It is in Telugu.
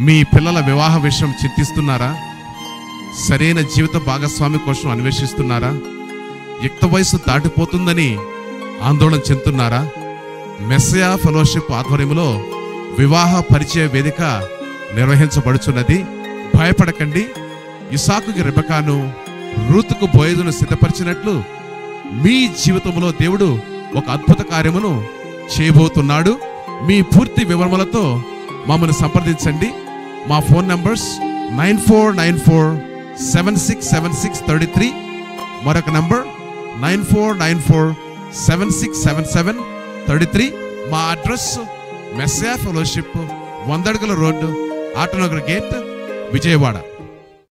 మీ పిల్లల వివాహ విషయం చింతిస్తున్నారా? సరైన జీవిత భాగస్వామి కోసం అన్వేషిస్తున్నారా? యుక్త వయసు దాటిపోతుందని ఆందోళన చెందుతున్నారా? మెస్సయా ఫెలోషిప్ ఆధ్వర్యంలో వివాహ పరిచయ వేదిక నిర్వహించబడుచున్నది. భయపడకండి. ఇసాకుకి రెబెకాను, రూతుకు బోయజును సిద్ధపరిచినట్లు మీ జీవితంలో దేవుడు ఒక అద్భుత కార్యమును చేయబోతున్నాడు. మీ పూర్తి వివరములతో మమ్మల్ని సంప్రదించండి. మా ఫోన్ నంబర్స్ 9494767633, మరొక నంబర్ 9494767733. మా అడ్రస్ మెస్సయా ఫెలోషిప్, 100 అడుగుల రోడ్డు, ఆటోనగర్ గేట్, విజయవాడ.